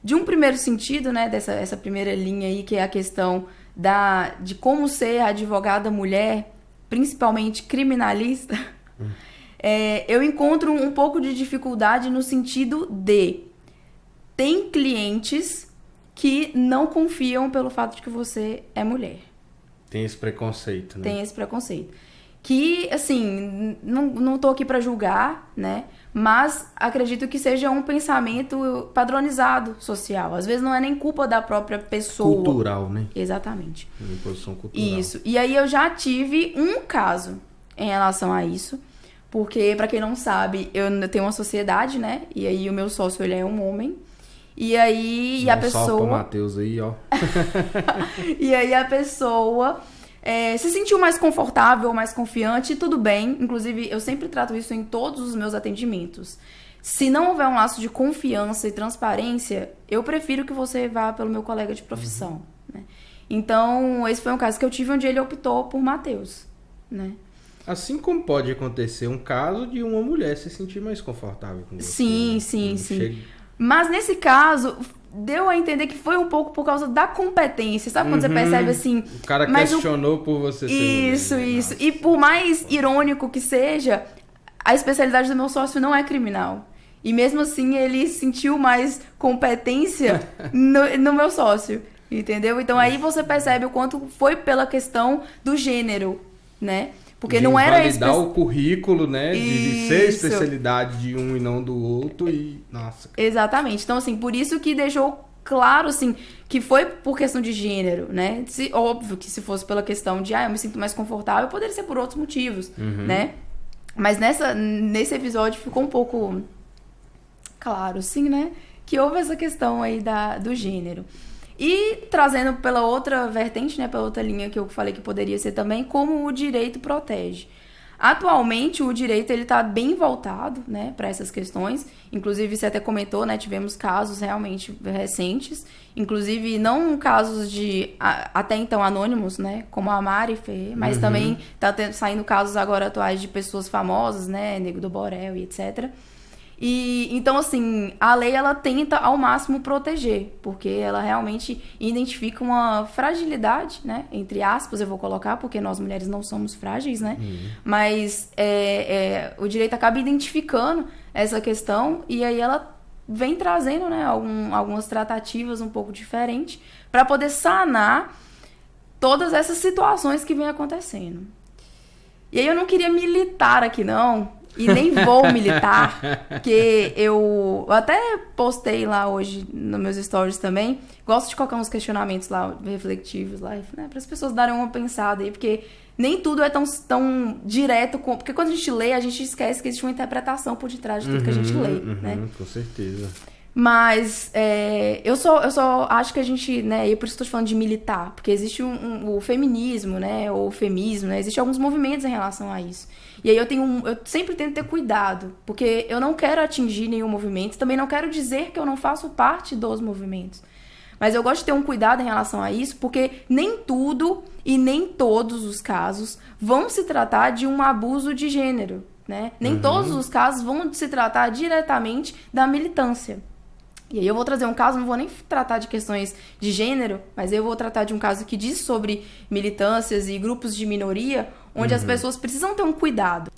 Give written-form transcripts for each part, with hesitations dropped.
de um primeiro sentido, né, essa primeira linha aí, que é a questão de como ser advogada mulher, principalmente criminalista, eu encontro um pouco de dificuldade no sentido de tem clientes que não confiam pelo fato de que você é mulher. Tem esse preconceito, né? Tem esse preconceito. Que, assim, não tô aqui para julgar, né? Mas acredito que seja um pensamento padronizado social. Às vezes não é nem culpa da própria pessoa. Cultural, né? Exatamente. Uma imposição cultural. Isso. E aí eu já tive um caso em relação a isso. Porque, pra quem não sabe, eu tenho uma sociedade, né? E aí o meu sócio, ele é um homem. E aí a pessoa... Salve pro Matheus aí, ó. E aí a pessoa... se sentiu mais confortável, mais confiante, tudo bem. Inclusive, eu sempre trato isso em todos os meus atendimentos. Se não houver um laço de confiança e transparência, eu prefiro que você vá pelo meu colega de profissão, né? Então, esse foi um caso que eu tive onde ele optou por Matheus, né? Assim como pode acontecer um caso de uma mulher se sentir mais confortável com você. Sim, né? sim, sim. Mas nesse caso... deu a entender que foi um pouco por causa da competência. Sabe quando você percebe assim... O cara questionou por você ser mulher. Isso. E por mais irônico que seja, a especialidade do meu sócio não é criminal. E mesmo assim, ele sentiu mais competência no meu sócio. Entendeu? Então aí você percebe o quanto foi pela questão do gênero, né? Porque de não era validar o currículo, né? De ser especialidade de um e não do outro e... Nossa. Exatamente. Então, assim, por isso que deixou claro, assim, que foi por questão de gênero, né? Óbvio que se fosse pela questão de, eu me sinto mais confortável, poderia ser por outros motivos, né? Mas nesse episódio ficou um pouco claro, sim, né? Que houve essa questão aí do gênero. E trazendo pela outra vertente, né, pela outra linha que eu falei que poderia ser também, como o direito protege. Atualmente, o direito ele está bem voltado, né, para essas questões. Inclusive, você até comentou, né, tivemos casos realmente recentes. Inclusive, não casos de, até então, anônimos, né, como a Mari Ferrer, mas também está saindo casos agora atuais de pessoas famosas, né, Nego do Borel e etc. E, então, assim, a lei, ela tenta ao máximo proteger, porque ela realmente identifica uma fragilidade, né? Entre aspas, eu vou colocar, porque nós mulheres não somos frágeis, né? Mas o direito acaba identificando essa questão e aí ela vem trazendo, né, algumas tratativas um pouco diferentes para poder sanar todas essas situações que vêm acontecendo. E aí eu não queria militar aqui, não. E nem vou militar, porque eu até postei lá hoje nos meus stories também. Gosto de colocar uns questionamentos lá, reflexivos lá, né, para as pessoas darem uma pensada aí, porque nem tudo é tão direto. Porque quando a gente lê, a gente esquece que existe uma interpretação por detrás de tudo que a gente lê, né? Com certeza. Mas eu só acho que a gente, né, e por isso que eu tô falando de militar, porque existe o feminismo, né, ou o femismo, né, existem alguns movimentos em relação a isso. E aí eu sempre tento ter cuidado, porque eu não quero atingir nenhum movimento, também não quero dizer que eu não faço parte dos movimentos. Mas eu gosto de ter um cuidado em relação a isso, porque nem tudo e nem todos os casos vão se tratar de um abuso de gênero, né? Nem todos os casos vão se tratar diretamente da militância. E aí eu vou trazer um caso, não vou nem tratar de questões de gênero, mas eu vou tratar de um caso que diz sobre militâncias e grupos de minoria, onde as pessoas precisam ter um cuidado.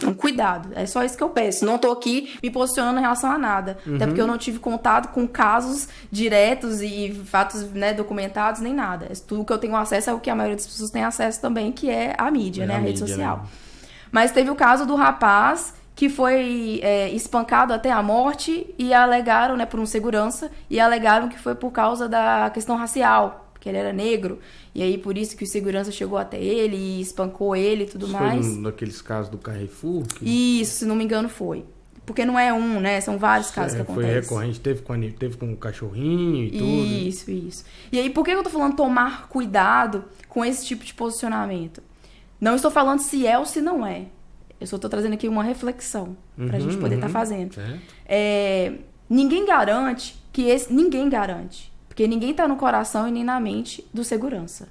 Um cuidado, é só isso que eu peço. Não tô aqui me posicionando em relação a nada. Até porque eu não tive contato com casos diretos e fatos, né, documentados, nem nada. Tudo que eu tenho acesso é o que a maioria das pessoas tem acesso também, que é a mídia, né, a rede social. Né? Mas teve o caso do rapaz que foi espancado até a morte e alegaram, né, por um segurança, e alegaram que foi por causa da questão racial, porque ele era negro, e aí por isso que o segurança chegou até ele e espancou ele e tudo mais. Foi naqueles casos do Carrefour? Isso, se não me engano foi. Porque não é um, né, são vários casos que acontecem. Foi recorrente, teve com o cachorrinho e tudo. Isso. E aí por que eu tô falando tomar cuidado com esse tipo de posicionamento? Não estou falando se é ou se não é. Eu só estou trazendo aqui uma reflexão pra gente poder estar fazendo. Ninguém garante ninguém garante. Porque ninguém tá no coração e nem na mente do segurança.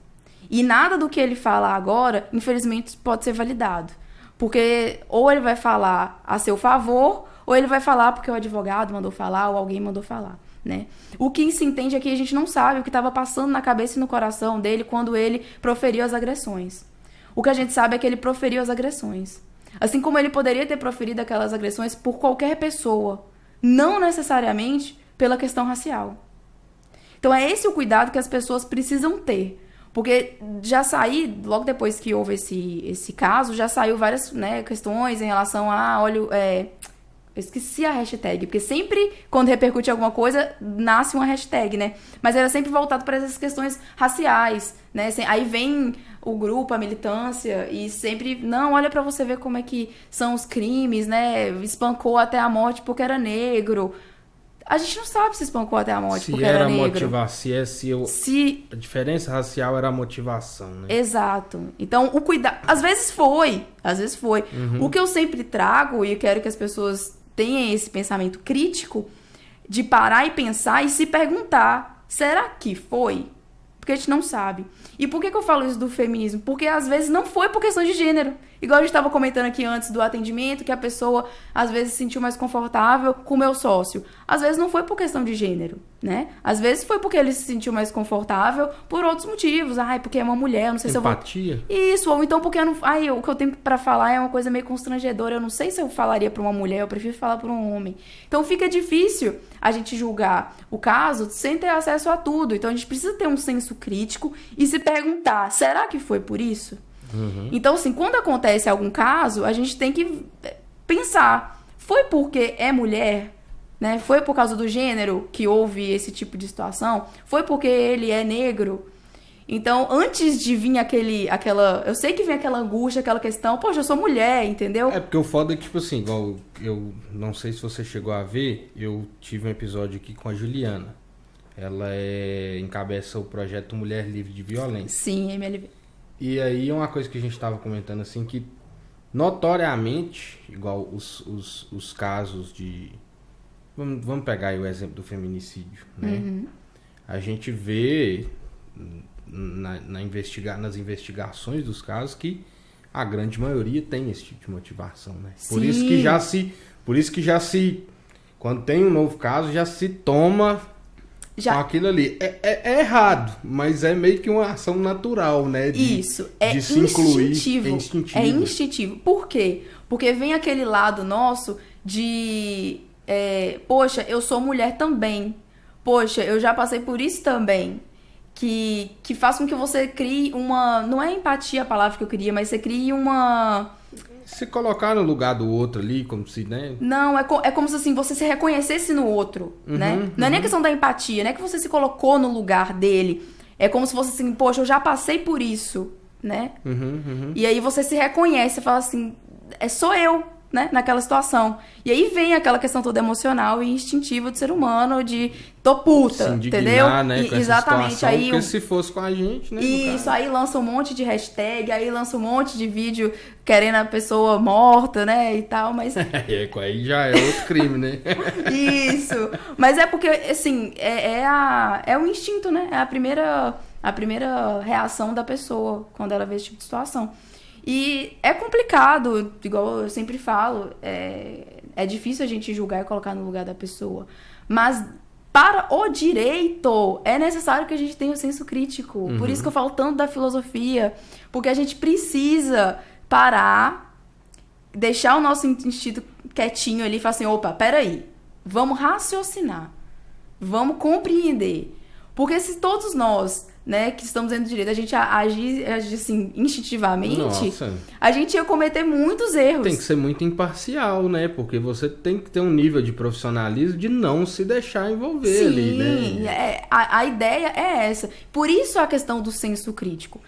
E nada do que ele fala agora, infelizmente, pode ser validado. Porque ou ele vai falar a seu favor, ou ele vai falar porque o advogado mandou falar, ou alguém mandou falar. né? O que se entende é que a gente não sabe o que estava passando na cabeça e no coração dele quando ele proferiu as agressões. O que a gente sabe é que ele proferiu as agressões. Assim como ele poderia ter proferido aquelas agressões por qualquer pessoa, não necessariamente pela questão racial. Então é esse o cuidado que as pessoas precisam ter. Porque já logo depois que houve esse caso, já saiu várias, né, questões em relação a eu esqueci a hashtag, porque sempre quando repercute alguma coisa, nasce uma hashtag, né? Mas era sempre voltado para essas questões raciais, né? Aí vem o grupo, a militância, e sempre, não, olha pra você ver como é que são os crimes, né? Espancou até a morte porque era negro. A gente não sabe se espancou até a morte porque era negro. Se a diferença racial era a motivação, né? Exato. Então, o cuidado... Às vezes foi. Uhum. O que eu sempre trago, e quero que as pessoas tenham esse pensamento crítico, de parar e pensar e se perguntar, será que foi? Porque a gente não sabe. E por que eu falo isso do feminismo? Porque às vezes não foi por questão de gênero. Igual a gente estava comentando aqui antes do atendimento, que a pessoa às vezes se sentiu mais confortável com o meu sócio. Às vezes não foi por questão de gênero, né? Às vezes foi porque ele se sentiu mais confortável por outros motivos. Porque é uma mulher, eu não sei Empatia. Se eu vou... Isso, ou então porque eu não... o que eu tenho pra falar é uma coisa meio constrangedora. Eu não sei se eu falaria pra uma mulher, eu prefiro falar pra um homem. Então fica difícil a gente julgar o caso sem ter acesso a tudo. Então a gente precisa ter um senso crítico e se perguntar, será que foi por isso? Uhum. Então, assim, quando acontece algum caso, a gente tem que pensar, foi porque é mulher, né? Foi por causa do gênero que houve esse tipo de situação? Foi porque ele é negro? Então, antes de vir eu sei que vem aquela angústia, aquela questão, poxa, eu sou mulher, entendeu? É, porque o foda é que, tipo assim, igual eu não sei se você chegou a ver, eu tive um episódio aqui com a Juliana. Ela encabeça o projeto Mulher Livre de Violência. Sim, MLV. E aí uma coisa que a gente estava comentando assim, que notoriamente, igual os casos de... Vamos pegar aí o exemplo do feminicídio, né? Uhum. A gente vê nas investigações dos casos que a grande maioria tem esse tipo de motivação, né? Sim. Por isso que já se... Quando tem um novo caso, já se toma... Com aquilo ali. É errado, mas é meio que uma ação natural, né? Isso, de se incluir. É instintivo. Por quê? Porque vem aquele lado nosso de... poxa, eu sou mulher também. Poxa, eu já passei por isso também. Que faz com que você crie uma... Não é empatia a palavra que eu queria, mas você crie uma... Se colocar no lugar do outro ali, como se, né? Não, é como se assim, você se reconhecesse no outro, né? Não é nem a questão da empatia, não é que você se colocou no lugar dele. É como se fosse assim, poxa, eu já passei por isso, né? E aí você se reconhece, fala assim, sou eu, né? Naquela situação. E aí vem aquela questão toda emocional e instintiva do ser humano de tô puta, se indignar, entendeu? Né, com exatamente. Situação, aí porque se fosse com a gente, né? Isso, aí lança um monte de hashtag, aí lança um monte de vídeo querendo a pessoa morta, né? E tal, mas. Aí já é outro crime, né? Isso. Mas é porque, assim, é o instinto, né? É a primeira reação da pessoa quando ela vê esse tipo de situação. E é complicado, igual eu sempre falo, é difícil a gente julgar e colocar no lugar da pessoa. Mas para o direito é necessário que a gente tenha o senso crítico. Uhum. Por isso que eu falo tanto da filosofia. Porque a gente precisa parar, deixar o nosso instinto quietinho ali e falar assim, opa, peraí, vamos raciocinar, vamos compreender. Porque se todos nós, né, que estamos dentro do direito, a gente agir assim, instintivamente, nossa, a gente ia cometer muitos erros. Tem que ser muito imparcial, né? Porque você tem que ter um nível de profissionalismo de não se deixar envolver. Sim, ali, né? A ideia é essa. Por isso a questão do senso crítico.